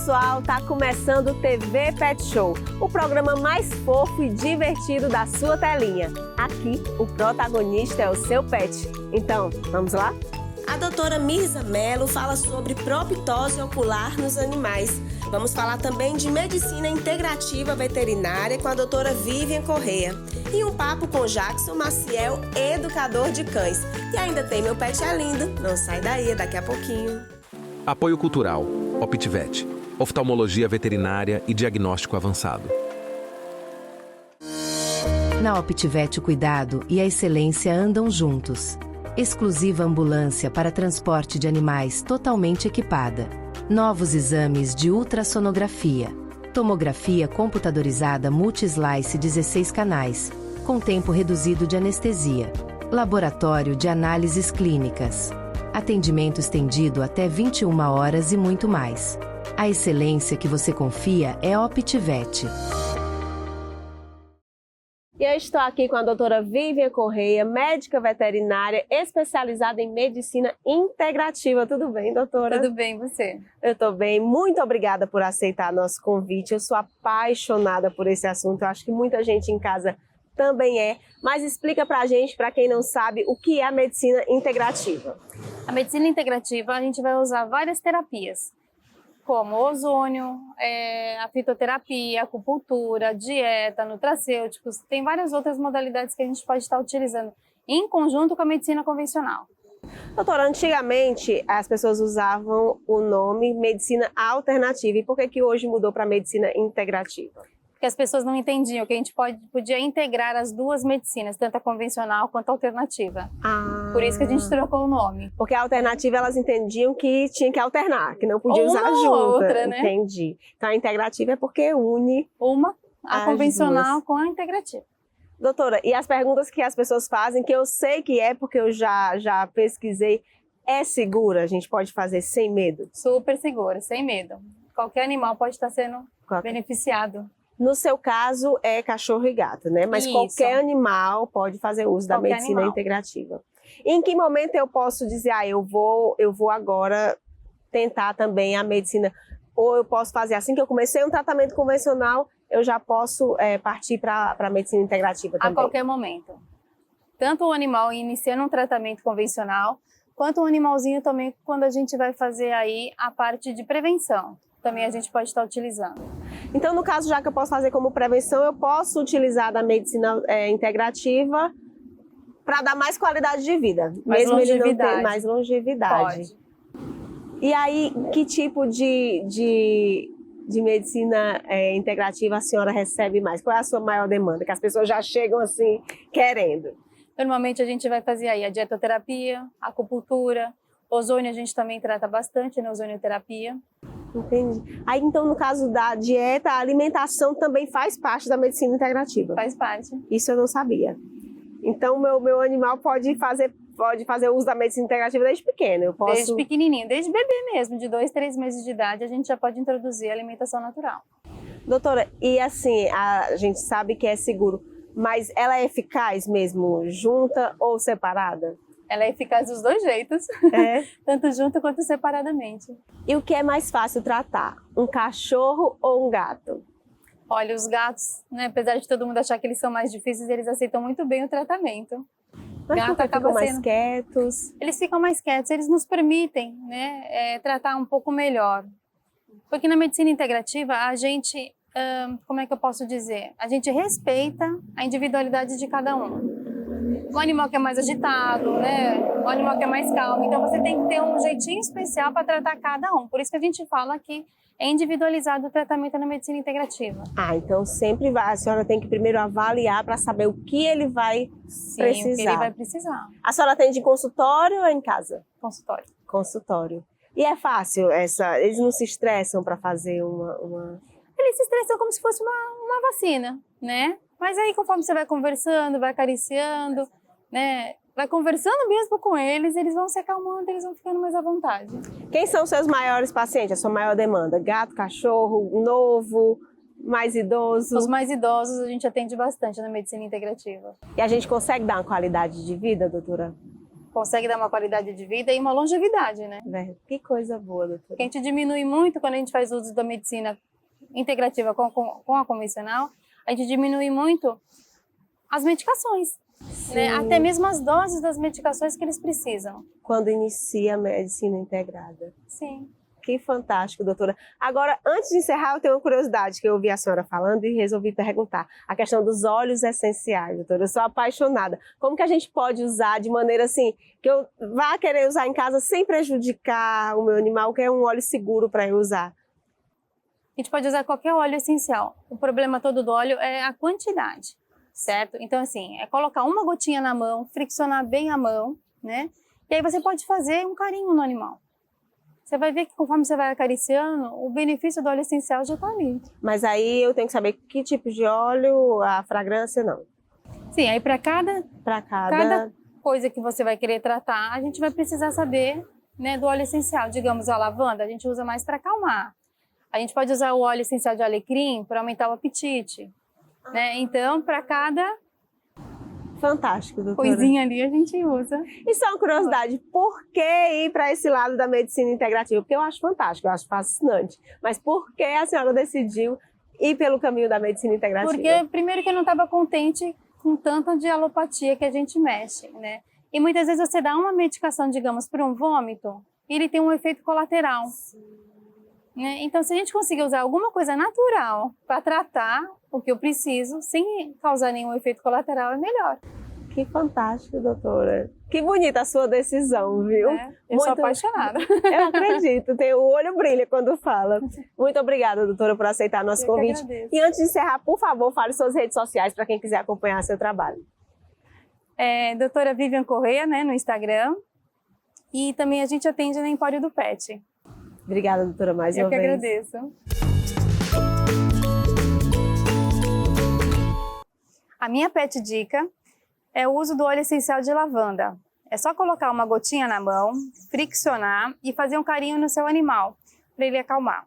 pessoal, tá começando o TV Pet Show, o programa mais fofo e divertido da sua telinha. Aqui, o protagonista é o seu pet. Então, vamos lá? A doutora Mirza Mello fala sobre proptose ocular nos animais. Vamos falar também de medicina integrativa veterinária com a doutora Vivian Correia. E um papo com Jackson Maciel, educador de cães. E ainda tem Meu Pet é Lindo. Não sai daí, daqui a pouquinho. Apoio Cultural, Optivet, oftalmologia veterinária e diagnóstico avançado. Na Optivet o cuidado e a excelência andam juntos. Exclusiva ambulância para transporte de animais totalmente equipada. Novos exames de ultrassonografia. Tomografia computadorizada multi-slice 16 canais, com tempo reduzido de anestesia. Laboratório de análises clínicas. Atendimento estendido até 21 horas e muito mais. A excelência que você confia é Optivet. E eu estou aqui com a doutora Vivian Correia, médica veterinária especializada em medicina integrativa. Tudo bem, doutora? Tudo bem, você? Eu estou bem. Muito obrigada por aceitar nosso convite. Eu sou apaixonada por esse assunto. Eu acho que muita gente em casa também é. Mas explica pra gente, pra quem não sabe, o que é a medicina integrativa. A medicina integrativa, a gente vai usar várias terapias, como ozônio, a fitoterapia, acupuntura, dieta, nutracêuticos. Tem várias outras modalidades que a gente pode estar utilizando em conjunto com a medicina convencional. Doutora, antigamente as pessoas usavam o nome medicina alternativa. E por que hoje mudou para medicina integrativa? Porque as pessoas não entendiam que a gente podia integrar as duas medicinas, tanto a convencional quanto a alternativa. Por isso que a gente trocou o nome. Porque a alternativa elas entendiam que tinha que alternar, que não podia usar uma junta. Ou outra, né? Entendi. Então a integrativa é porque une a convencional duas com a integrativa. Doutora, e as perguntas que as pessoas fazem, que eu sei que é porque eu já pesquisei, é segura? A gente pode fazer sem medo? Super segura, sem medo. Qualquer animal pode estar sendo beneficiado. No seu caso, é cachorro e gato, né? Mas Isso. Qualquer animal pode fazer uso da medicina integrativa. Em que momento eu posso dizer, eu vou agora tentar também a medicina? Ou eu posso fazer assim que eu comecei um tratamento convencional, eu já posso partir para a medicina integrativa também? A qualquer momento. Tanto o animal iniciando um tratamento convencional, quanto o animalzinho também, quando a gente vai fazer aí a parte de prevenção. Também a gente pode estar utilizando. Então, no caso, já que eu posso fazer como prevenção, eu posso utilizar da medicina integrativa para dar mais qualidade de vida. Mais mesmo longevidade. Ele não ter mais longevidade. Pode. E aí, que tipo de medicina integrativa a senhora recebe mais? Qual é a sua maior demanda? Que as pessoas já chegam assim, querendo. Normalmente a gente vai fazer aí a dietoterapia, a acupuntura, ozônio a gente também trata bastante, né? Ozonioterapia. Entendi. Aí, então, no caso da dieta, a alimentação também faz parte da medicina integrativa? Faz parte. Isso eu não sabia. Então, meu animal pode fazer uso da medicina integrativa desde pequeno? Eu posso... Desde pequenininho, desde bebê mesmo, de 2, 3 meses de idade, a gente já pode introduzir a alimentação natural. Doutora, e assim, a gente sabe que é seguro, mas ela é eficaz mesmo junta ou separada? Ela é eficaz dos dois jeitos, tanto junto quanto separadamente. E o que é mais fácil tratar, um cachorro ou um gato? Olha, os gatos, né, apesar de todo mundo achar que eles são mais difíceis, eles aceitam muito bem o tratamento. Mas gato ficam mais quietos? Eles ficam mais quietos, eles nos permitem, né, tratar um pouco melhor. Porque na medicina integrativa, a gente, como é que eu posso dizer? A gente respeita a individualidade de cada um. O animal que é mais agitado, né? O animal que é mais calmo. Então, você tem que ter um jeitinho especial para tratar cada um. Por isso que a gente fala que é individualizado o tratamento na medicina integrativa. Então sempre a senhora tem que primeiro avaliar para saber o que ele vai precisar. O que ele vai precisar. A senhora atende em consultório ou em casa? Consultório. Consultório. E é fácil eles não se estressam para fazer uma... Eles se estressam como se fosse uma vacina, né? Mas aí, conforme você vai conversando, vai acariciando, né? Vai conversando mesmo com eles, eles vão se acalmando, eles vão ficando mais à vontade. Quem são os seus maiores pacientes, a sua maior demanda? Gato, cachorro, novo, mais idoso? Os mais idosos a gente atende bastante na medicina integrativa. E a gente consegue dar uma qualidade de vida, doutora? consegue dar uma qualidade de vida e uma longevidade, né? Que coisa boa, doutora. Porque a gente diminui muito quando a gente faz uso da medicina integrativa com a convencional, a gente diminui muito as medicações, né? Até mesmo as doses das medicações que eles precisam. Quando inicia a medicina integrada. Sim. Que fantástico, doutora. Agora, antes de encerrar, eu tenho uma curiosidade que eu ouvi a senhora falando e resolvi perguntar. A questão dos óleos essenciais, doutora. Eu sou apaixonada. Como que a gente pode usar de maneira assim, que eu vá querer usar em casa sem prejudicar o meu animal, que é um óleo seguro para eu usar? A gente pode usar qualquer óleo essencial. O problema todo do óleo é a quantidade, certo? Então, assim, é colocar uma gotinha na mão, friccionar bem a mão, né? E aí você pode fazer um carinho no animal. Você vai ver que conforme você vai acariciando, o benefício do óleo essencial já está ali. Mas aí eu tenho que saber que tipo de óleo, a fragrância não. Sim, aí para cada coisa que você vai querer tratar, a gente vai precisar saber, né, do óleo essencial. Digamos, a lavanda, a gente usa mais para acalmar. A gente pode usar o óleo essencial de alecrim para aumentar o apetite. Né? Então, para cada fantástico, doutora. coisinha ali a gente usa. E só uma curiosidade, por que ir para esse lado da medicina integrativa? Porque eu acho fantástico, eu acho fascinante. Mas por que a senhora decidiu ir pelo caminho da medicina integrativa? Porque, primeiro, que eu não estava contente com tanto de alopatia que a gente mexe, né? E muitas vezes você dá uma medicação, digamos, para um vômito, e ele tem um efeito colateral. Né? Então, se a gente conseguir usar alguma coisa natural para tratar o que eu preciso, sem causar nenhum efeito colateral, é melhor. Que fantástico, doutora. Que bonita a sua decisão, viu? Eu sou apaixonada. Eu acredito, o olho brilha quando fala. Muito obrigada, doutora, por aceitar nosso convite. E antes de encerrar, por favor, fale suas redes sociais para quem quiser acompanhar seu trabalho. Doutora Vivian Correia, né, no Instagram. E também a gente atende no Empório do Pet. Obrigada, doutora, mais uma vez. Eu que agradeço. A minha pet dica é o uso do óleo essencial de lavanda. É só colocar uma gotinha na mão, friccionar e fazer um carinho no seu animal, para ele acalmar.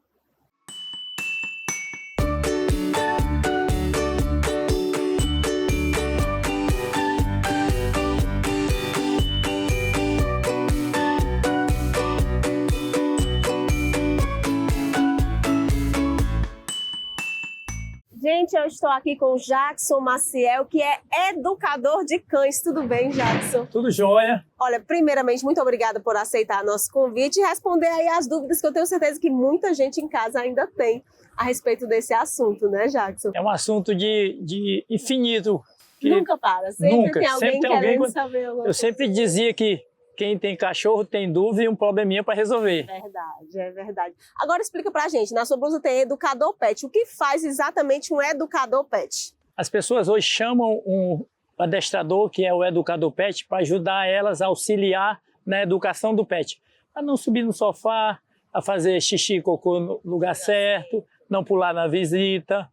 Gente, eu estou aqui com o Jackson Maciel, que é educador de cães. Tudo bem, Jackson? Tudo jóia. Olha, primeiramente, muito obrigada por aceitar nosso convite e responder aí as dúvidas que eu tenho certeza que muita gente em casa ainda tem a respeito desse assunto, né, Jackson? É um assunto de infinito. Nunca para, sempre tem alguém sempre querendo saber alguma coisa. Eu sempre dizia que quem tem cachorro tem dúvida e um probleminha para resolver. Verdade, é verdade. Agora explica pra gente, na sua blusa tem educador pet. O que faz exatamente um educador pet? As pessoas hoje chamam um adestrador, que é o educador pet, para ajudar elas a auxiliar na educação do pet. A não subir no sofá, a fazer xixi e cocô no lugar certo, não pular na visita,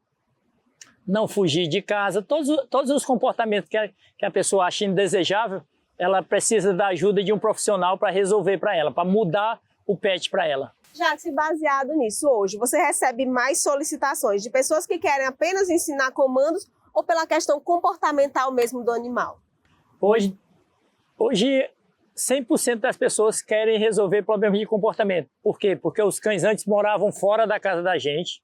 não fugir de casa. Todos os comportamentos que a pessoa acha indesejável, ela precisa da ajuda de um profissional para resolver para ela, para mudar o pet para ela. Jackson, baseado nisso, hoje você recebe mais solicitações de pessoas que querem apenas ensinar comandos ou pela questão comportamental mesmo do animal? Hoje 100% das pessoas querem resolver problemas de comportamento. Por quê? Porque os cães antes moravam fora da casa da gente.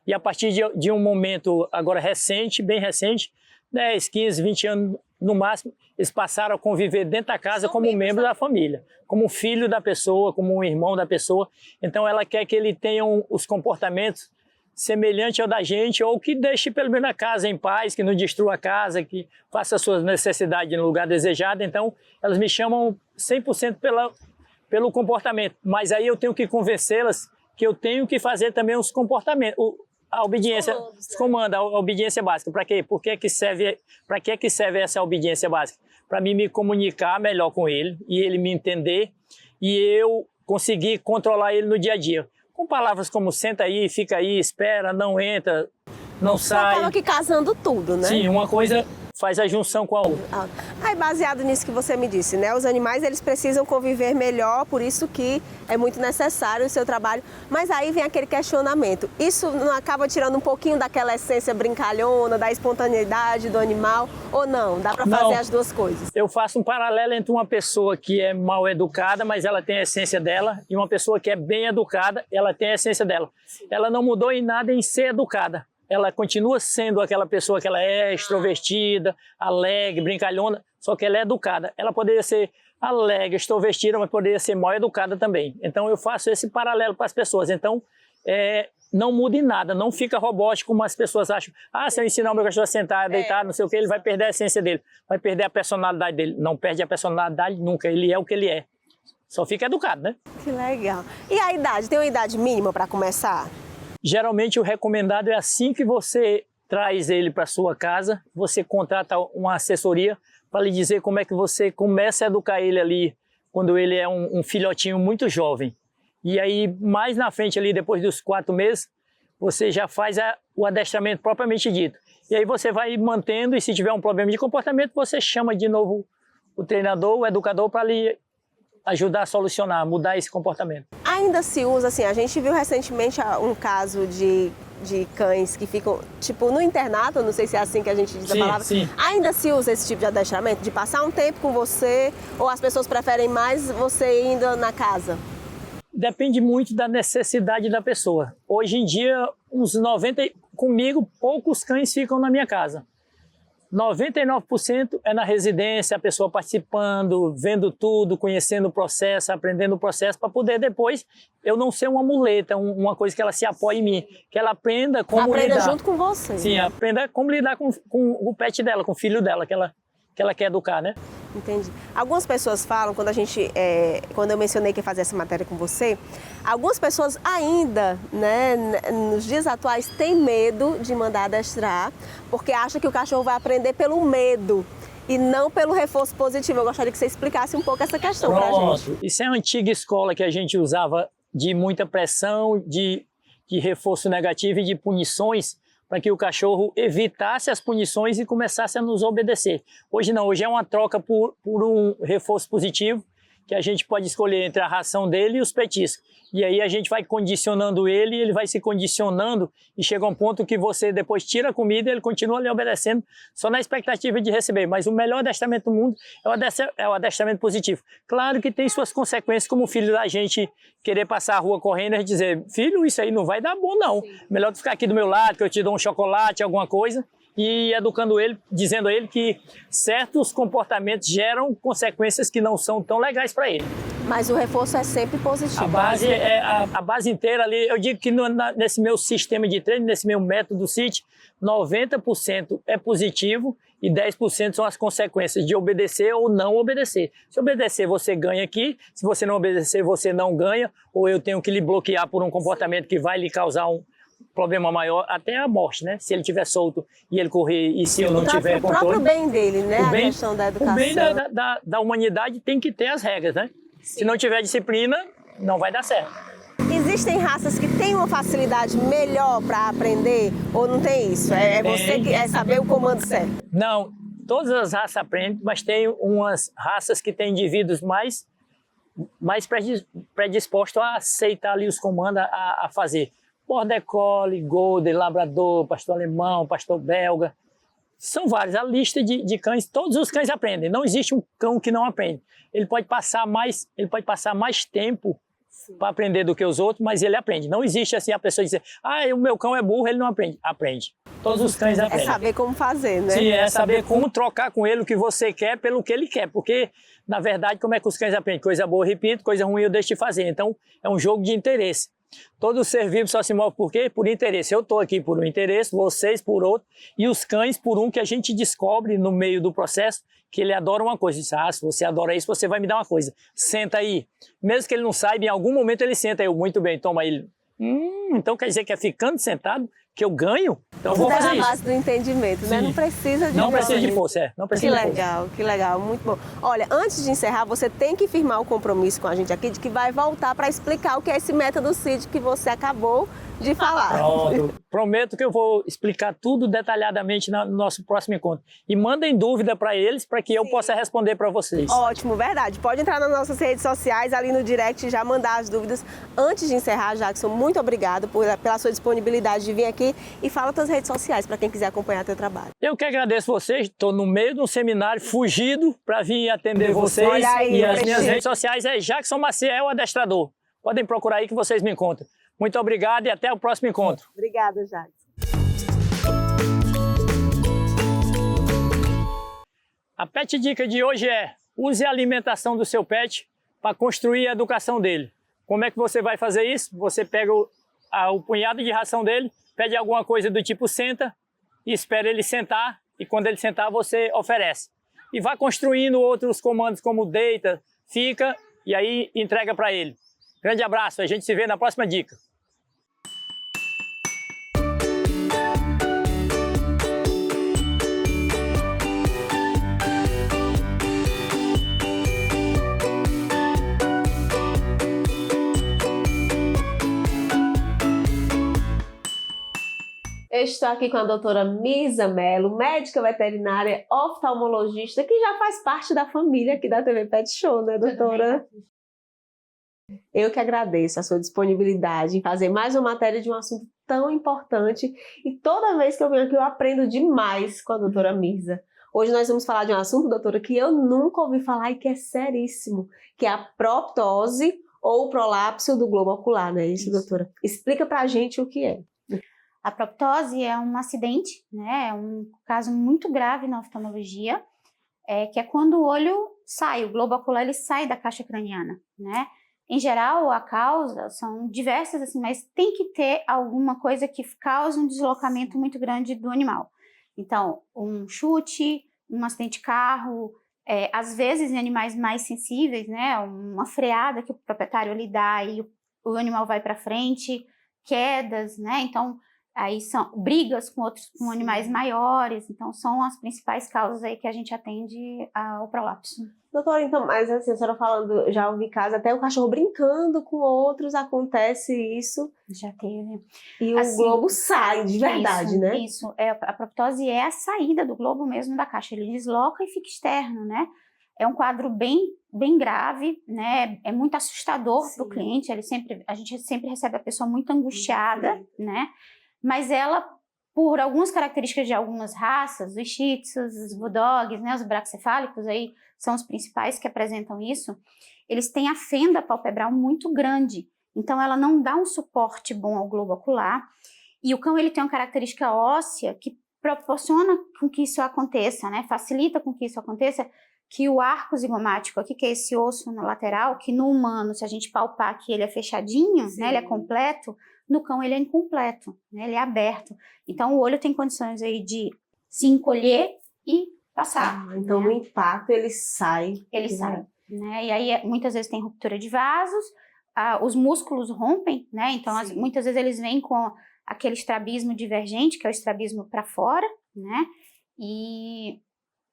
E a partir de um momento agora recente, bem recente, 10, 15, 20 anos no máximo, eles passaram a conviver dentro da casa como um membro da família, como um filho da pessoa, como um irmão da pessoa. Então ela quer que ele tenha os comportamentos semelhantes ao da gente, ou que deixe pelo menos a casa em paz, que não destrua a casa, que faça as suas necessidades no lugar desejado. Então elas me chamam 100% pelo comportamento, mas aí eu tenho que convencê-las que eu tenho que fazer também os comportamentos, a obediência, os comandos, a obediência básica. Para quê? Para que serve essa obediência básica? Para mim me comunicar melhor com ele e ele me entender e eu conseguir controlar ele no dia a dia. Com palavras como senta aí, fica aí, espera, não entra, não sai. Acaba aqui casando tudo, né? Sim, uma coisa faz a junção com a outra. Aí, baseado nisso que você me disse, né? Os animais, eles precisam conviver melhor, por isso que é muito necessário o seu trabalho. Mas aí vem aquele questionamento. Isso não acaba tirando um pouquinho daquela essência brincalhona, da espontaneidade do animal? Ou não? Dá para fazer as duas coisas? Eu faço um paralelo entre uma pessoa que é mal educada, mas ela tem a essência dela, e uma pessoa que é bem educada, ela tem a essência dela. Ela não mudou em nada em ser educada. Ela continua sendo aquela pessoa que ela é, extrovertida, alegre, brincalhona, só que ela é educada. Ela poderia ser alegre, extrovertida, mas poderia ser mal educada também. Então eu faço esse paralelo para as pessoas. Então não muda em nada, não fica robótico como as pessoas acham. Se eu ensinar o meu cachorro a sentar, a deitar, não sei o que, ele vai perder a essência dele, vai perder a personalidade dele. Não perde a personalidade nunca, ele é o que ele é. Só fica educado, né? Que legal. E a idade? Tem uma idade mínima para começar? Geralmente o recomendado é assim que você traz ele para sua casa, você contrata uma assessoria para lhe dizer como é que você começa a educar ele ali quando ele é um filhotinho muito jovem. E aí mais na frente ali, depois dos 4 meses, você já faz o adestramento propriamente dito. E aí você vai mantendo, e se tiver um problema de comportamento, você chama de novo o treinador, o educador, para lhe ajudar a solucionar, mudar esse comportamento. Ainda se usa, assim, a gente viu recentemente um caso de cães que ficam, tipo, no internato, não sei se é assim que a gente diz a palavra. Sim. Ainda se usa esse tipo de adestramento, de passar um tempo com você, ou as pessoas preferem mais você indo na casa? Depende muito da necessidade da pessoa. Hoje em dia, comigo, poucos cães ficam na minha casa. 99% é na residência, a pessoa participando, vendo tudo, conhecendo o processo, aprendendo o processo, para poder depois eu não ser uma muleta, uma coisa que ela se apoie em mim, que ela aprenda como lidar. Aprenda junto com você. Sim, aprenda como lidar com o pet dela, com o filho dela, que ela quer educar, né? Entendi. Algumas pessoas falam, quando eu mencionei que ia fazer essa matéria com você, algumas pessoas ainda, né, nos dias atuais, têm medo de mandar adestrar, porque acham que o cachorro vai aprender pelo medo e não pelo reforço positivo. Eu gostaria que você explicasse um pouco essa questão pra gente. Isso é uma antiga escola que a gente usava de muita pressão, de reforço negativo e de punições, para que o cachorro evitasse as punições e começasse a nos obedecer. Hoje não, hoje é uma troca por um reforço positivo, que a gente pode escolher entre a ração dele e os petiscos. E aí a gente vai condicionando ele, ele vai se condicionando, e chega um ponto que você depois tira a comida e ele continua lhe obedecendo, só na expectativa de receber. Mas o melhor adestramento do mundo é o adestramento positivo. Claro que tem suas consequências, como o filho da gente querer passar a rua correndo e dizer: filho, isso aí não vai dar bom não. Sim. Melhor tu ficar aqui do meu lado, que eu te dou um chocolate, alguma coisa. E educando ele, dizendo a ele que certos comportamentos geram consequências que não são tão legais para ele. Mas o reforço é sempre positivo. A base inteira ali, eu digo que nesse meu sistema de treino, nesse meu método CIT, 90% é positivo e 10% são as consequências de obedecer ou não obedecer. Se obedecer, você ganha aqui. Se você não obedecer, você não ganha. Ou eu tenho que lhe bloquear por um comportamento que vai lhe causar um problema maior, até a morte, né? Se ele estiver solto e ele correr, e se eu não tiver controle... O próprio bem dele, né? A questão da educação. O bem da humanidade tem que ter as regras, né? Sim. Se não tiver disciplina, não vai dar certo. Existem raças que têm uma facilidade melhor para aprender, ou não tem isso? Você que é saber o comando certo? Não, todas as raças aprendem, mas tem umas raças que têm indivíduos mais predispostos a aceitar ali os comandos, a fazer. Border Collie, Golden, Labrador, Pastor Alemão, Pastor Belga. São vários. A lista de cães, todos os cães aprendem. Não existe um cão que não aprende. Ele pode passar mais tempo para aprender do que os outros, mas ele aprende. Não existe assim a pessoa dizer: o meu cão é burro, ele não aprende. Aprende. Todos os cães aprendem. É saber como fazer, né? Sim, é saber como trocar com ele o que você quer pelo que ele quer. Porque, na verdade, como é que os cães aprendem? Coisa boa eu repito, coisa ruim eu deixo de fazer. Então, é um jogo de interesse. Todo ser vivo só se move por quê? Por interesse. Eu estou aqui por um interesse, vocês por outro, e os cães por um que a gente descobre no meio do processo que ele adora uma coisa. Diz: se você adora isso, você vai me dar uma coisa. Senta aí. Mesmo que ele não saiba, em algum momento ele senta. Eu, muito bem, toma ele. Então quer dizer que é ficando sentado que eu ganho? Então eu vou fazer isso. É a base do entendimento, né? Não precisa de força. Não precisa de força. Que legal, muito bom. Olha, antes de encerrar, você tem que firmar o compromisso com a gente aqui de que vai voltar para explicar o que é esse método CIT que você acabou de falar. Pronto. Prometo que eu vou explicar tudo detalhadamente no nosso próximo encontro. E mandem dúvida para eles, para que eu possa responder para vocês. Ótimo, verdade. Pode entrar nas nossas redes sociais, ali no direct, e já mandar as dúvidas. Antes de encerrar, Jackson, muito obrigado pela sua disponibilidade de vir aqui e fala suas redes sociais para quem quiser acompanhar teu trabalho. Eu que agradeço vocês. Estou no meio de um seminário, fugido para vir atender vocês. Olha aí, e as minhas redes sociais é Jackson Maciel Adestrador. Podem procurar aí que vocês me encontram. Muito obrigado e até o próximo encontro. Obrigada, Jackson. A Pet Dica de hoje é: use a alimentação do seu pet para construir a educação dele. Como é que você vai fazer isso? Você pega o punhado de ração dele, pede alguma coisa do tipo senta e espera ele sentar, e quando ele sentar você oferece. E vai construindo outros comandos como deita, fica e aí entrega para ele. Grande abraço, a gente se vê na próxima dica. Eu estou aqui com a doutora Mirza Mello, médica veterinária oftalmologista, que já faz parte da família aqui da TV Pet Show, né, doutora? Eu que agradeço a sua disponibilidade em fazer mais uma matéria de um assunto tão importante. E toda vez que eu venho aqui eu aprendo demais com a doutora Mirza. Hoje nós vamos falar de um assunto, doutora, que eu nunca ouvi falar e que é seríssimo, que é a proptose ou prolapso do globo ocular, não é isso, doutora? Explica pra gente o que é. A proptose é um acidente, né? É um caso muito grave na oftalmologia, que é quando o olho sai, o globo ocular ele sai da caixa craniana, né? Em geral, a causa são diversas, assim, mas tem que ter alguma coisa que cause um deslocamento muito grande do animal. Então, um chute, um acidente de carro, às vezes em animais mais sensíveis, né? Uma freada que o proprietário lhe dá e o animal vai para frente, quedas, né? Então, aí são brigas com animais maiores, então são as principais causas aí que a gente atende ao prolapso. Doutora, então, mas assim, a senhora falando, já ouvi casos, até o cachorro brincando com outros, acontece isso. Já teve. E o globo sai, de verdade, isso, né? Isso, a proptose é a saída do globo mesmo da caixa, ele desloca e fica externo, né? É um quadro bem grave, né? É muito assustador para o cliente, a gente sempre recebe a pessoa muito angustiada, né? Mas ela, por algumas características de algumas raças, os shih tzus, os bulldogs, né, os braquicefálicos, aí são os principais que apresentam isso, eles têm a fenda palpebral muito grande, então ela não dá um suporte bom ao globo ocular, e o cão ele tem uma característica óssea que proporciona com que isso aconteça, né, facilita com que isso aconteça, que o arco zigomático aqui, que é esse osso na lateral, que no humano, se a gente palpar aqui, ele é fechadinho, né, ele é completo, no cão ele é incompleto, né, ele é aberto. Então o olho tem condições aí de se encolher e passar. Então né? no impacto ele sai. Ele sai, né? E aí muitas vezes tem ruptura de vasos, os músculos rompem, né? Então muitas vezes eles vêm com aquele estrabismo divergente, que é o estrabismo para fora, né? E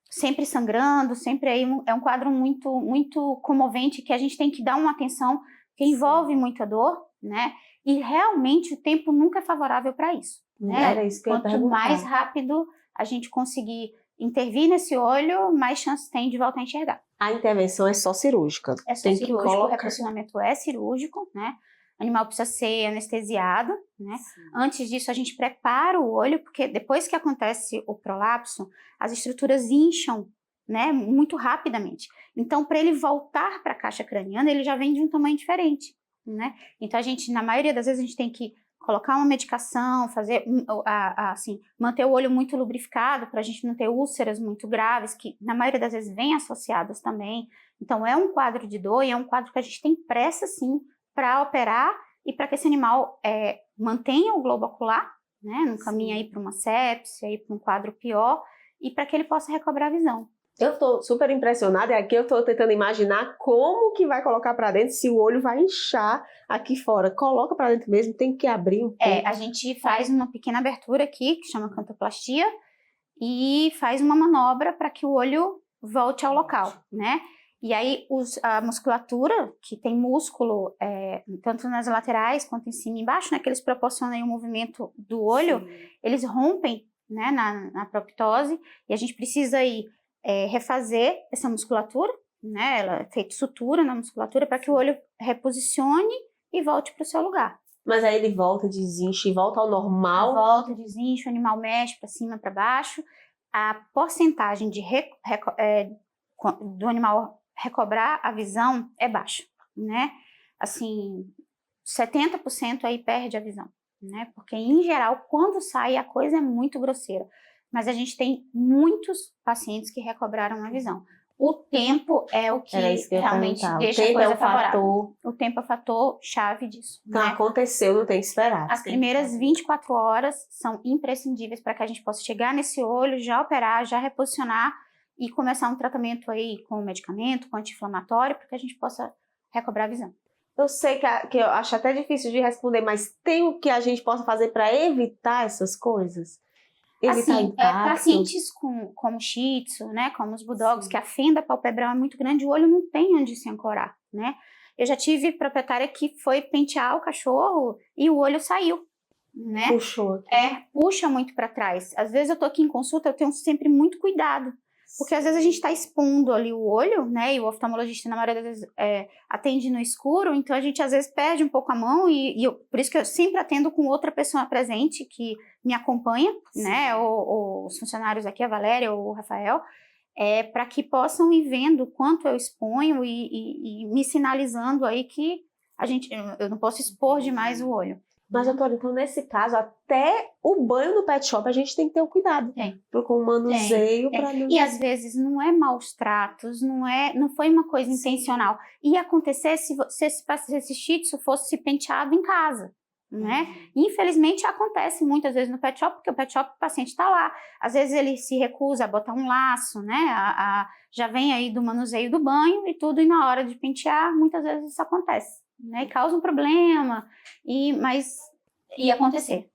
sempre sangrando, sempre aí é um quadro muito comovente que a gente tem que dar uma atenção, que envolve muita dor, né? E realmente o tempo nunca é favorável para isso, né? Era isso que eu ia Quanto perguntar. mais rápido a gente conseguir intervir nesse olho, mais chance tem de voltar a enxergar. A intervenção é só cirúrgica. É só Tem cirúrgico, que o colocar. reposicionamento é cirúrgico, né? O animal precisa ser anestesiado, né? Antes disso, a gente prepara o olho, porque depois que acontece o prolapso, as estruturas incham, né? Muito rapidamente. Então, para ele voltar para a caixa craniana, ele já vem de um tamanho diferente, né? Então, na maioria das vezes, a gente tem que colocar uma medicação, fazer, assim, manter o olho muito lubrificado para a gente não ter úlceras muito graves, que na maioria das vezes vêm associadas também. Então, é um quadro de dor e é um quadro que a gente tem pressa, sim, para operar e para que esse animal mantenha o globo ocular, né? Não caminhe aí para uma sepse, aí para um quadro pior, e para que ele possa recobrar a visão. Eu tô super impressionada e aqui eu tô tentando imaginar como que vai colocar para dentro, se o olho vai inchar aqui fora. Coloca para dentro mesmo, tem que abrir um pouco. A gente faz uma pequena abertura aqui, que chama cantoplastia, e faz uma manobra para que o olho volte ao local, né? E aí a musculatura, que tem músculo tanto nas laterais quanto em cima e embaixo, né, que eles proporcionam aí o movimento do olho, eles rompem, né, na proptose, e a gente precisa aí refazer essa musculatura, né, ela é feita sutura na musculatura para que o olho reposicione e volte para o seu lugar. Mas aí ele volta, desincha e volta ao normal? Volta, desincha, o animal mexe para cima, para baixo. A porcentagem do animal recobrar a visão é baixa, né? Assim, 70% aí perde a visão, né? Porque, em geral, quando sai, a coisa é muito grosseira. Mas a gente tem muitos pacientes que recobraram a visão. O tempo é o que realmente deixa a coisa favorável. O tempo é o fator chave disso. Então, né? aconteceu, não tem que esperar. As primeiras 24 horas são imprescindíveis para que a gente possa chegar nesse olho, já operar, já reposicionar e começar um tratamento aí com medicamento, com anti-inflamatório, para que a gente possa recobrar a visão. Eu sei que eu acho até difícil de responder, mas tem o que a gente possa fazer para evitar essas coisas? Evitar impacto? Pacientes como Shih Tzu, né, como os Bulldogs, que a fenda palpebral é muito grande, o olho não tem onde se ancorar, né? Eu já tive proprietária que foi pentear o cachorro e o olho saiu, né? Puxou. Puxa muito para trás. Às vezes eu tô aqui em consulta, eu tenho sempre muito cuidado, porque às vezes a gente está expondo ali o olho, né? E o oftalmologista, na maioria das vezes, atende no escuro, então a gente às vezes perde um pouco a mão por isso que eu sempre atendo com outra pessoa presente que me acompanha, né? Ou os funcionários aqui, a Valéria ou o Rafael, para que possam ir vendo quanto eu exponho e me sinalizando aí que eu não posso expor demais o olho. Mas, doutora, então nesse caso, até o banho no pet shop a gente tem que ter um cuidado. Com o manuseio para não... E às vezes não é maus tratos, não foi uma coisa intencional. Ia acontecer se esse Shih Tzu fosse penteado em casa, né? Infelizmente acontece muitas vezes no pet shop, porque o pet shop, o paciente está lá. Às vezes ele se recusa a botar um laço, né? Já vem aí do manuseio do banho e tudo, e na hora de pentear, muitas vezes isso acontece, né? E causa um problema, mas ia acontecer.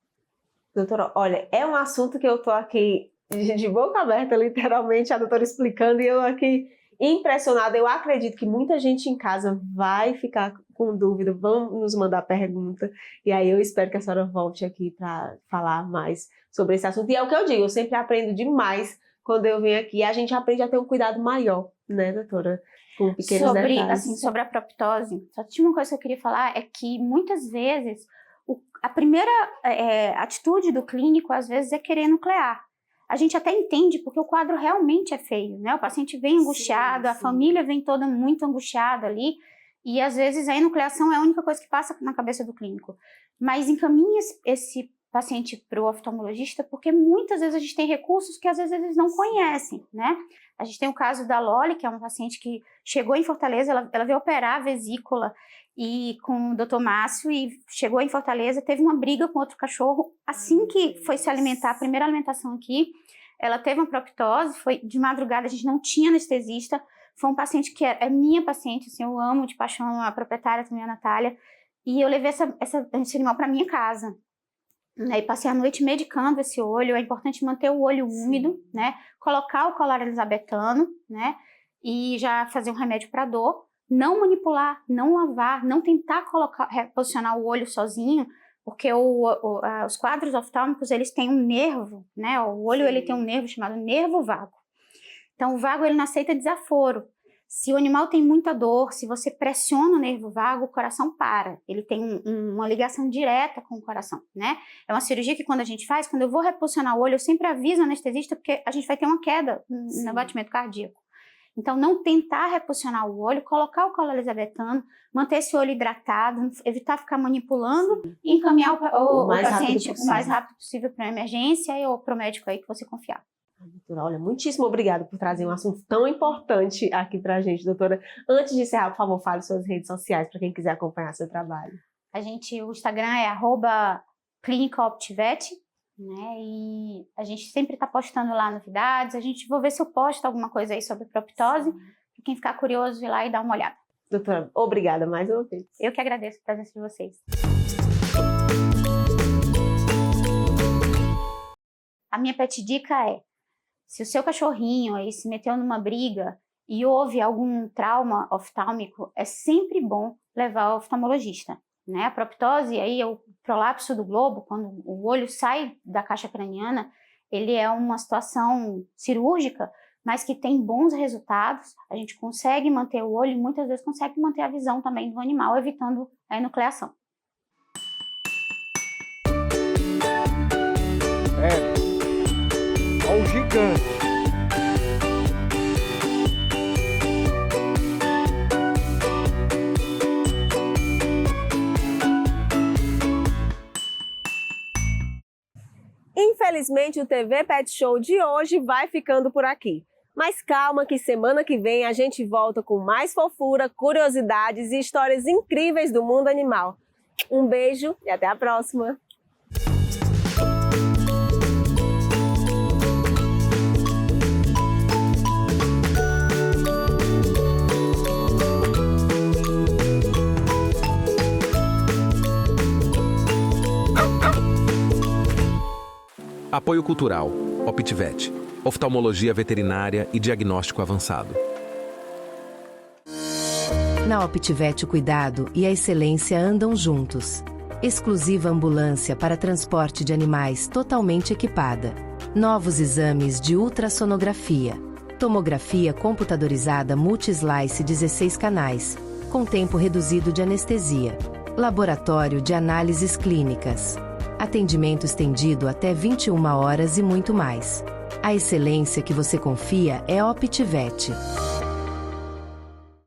Doutora, olha, é um assunto que eu tô aqui de boca aberta, literalmente, a doutora explicando, e eu aqui impressionada. Eu acredito que muita gente em casa vai ficar com dúvida, vão nos mandar pergunta, e aí eu espero que a senhora volte aqui para falar mais sobre esse assunto. E é o que eu digo, eu sempre aprendo demais quando eu venho aqui, a gente aprende a ter um cuidado maior, né, doutora? Com pequenos detalhes. Sobre a proptose, só tinha uma coisa que eu queria falar, é que muitas vezes a primeira atitude do clínico, às vezes, é querer nuclear. A gente até entende, porque o quadro realmente é feio, né? O paciente vem angustiado, a família vem toda muito angustiada ali, e às vezes a enucleação é a única coisa que passa na cabeça do clínico. Mas encaminha esse paciente para o oftalmologista, porque muitas vezes a gente tem recursos que às vezes eles não conhecem, né? A gente tem o caso da Loli, que é uma paciente que chegou em Fortaleza, ela veio operar a vesícula e com o Dr. Márcio, e chegou em Fortaleza, teve uma briga com outro cachorro, assim que foi se alimentar, a primeira alimentação aqui, ela teve uma proptose, foi de madrugada, a gente não tinha anestesista, foi um paciente que é minha paciente, assim, eu amo de paixão, a proprietária também, a Natália, e eu levei esse animal para minha casa, né, e passei a noite medicando esse olho. É importante manter o olho úmido, né, colocar o colar elisabetano, né, e já fazer um remédio para dor, não manipular, não lavar, não tentar reposicionar o olho sozinho, porque os quadros oftálmicos, eles têm um nervo, né, o olho ele tem um nervo chamado nervo vago. Então o vago ele não aceita desaforo. Se o animal tem muita dor, se você pressiona o nervo vago, o coração para. Ele tem uma ligação direta com o coração, né? É uma cirurgia que quando a gente faz, quando eu vou reposicionar o olho, eu sempre aviso o anestesista, porque a gente vai ter uma queda no batimento cardíaco. Então, não tentar reposicionar o olho, colocar o colar elisabetano, manter esse olho hidratado, evitar ficar manipulando e encaminhar o paciente o mais rápido possível para a emergência ou para o médico aí que você confiar. Doutora, olha, muitíssimo obrigada por trazer um assunto tão importante aqui pra gente, doutora. Antes de encerrar, por favor, fale suas redes sociais para quem quiser acompanhar seu trabalho. O Instagram é @clinicaoptivet, né? E a gente sempre está postando lá novidades. Vou ver se eu posto alguma coisa aí sobre proptose, para quem ficar curioso ir lá e dar uma olhada. Doutora, obrigada mais uma vez. Eu que agradeço a presença de vocês. A minha pet dica é: se o seu cachorrinho aí se meteu numa briga, e houve algum trauma oftálmico, é sempre bom levar ao oftalmologista, né? A proptose, aí é o prolapso do globo, quando o olho sai da caixa craniana, ele é uma situação cirúrgica, mas que tem bons resultados. A gente consegue manter o olho e muitas vezes consegue manter a visão também do animal, evitando a enucleação. Olha o gigante. Infelizmente, o TV Pet Show de hoje vai ficando por aqui. Mas calma que semana que vem a gente volta com mais fofura, curiosidades e histórias incríveis do mundo animal. Um beijo e até a próxima! Apoio Cultural, OptiVet, oftalmologia veterinária e diagnóstico avançado. Na OptiVet o cuidado e a excelência andam juntos. Exclusiva ambulância para transporte de animais totalmente equipada. Novos exames de ultrassonografia. Tomografia computadorizada multi-slice 16 canais, com tempo reduzido de anestesia. Laboratório de análises clínicas. Atendimento estendido até 21 horas e muito mais. A excelência que você confia é OptiVet.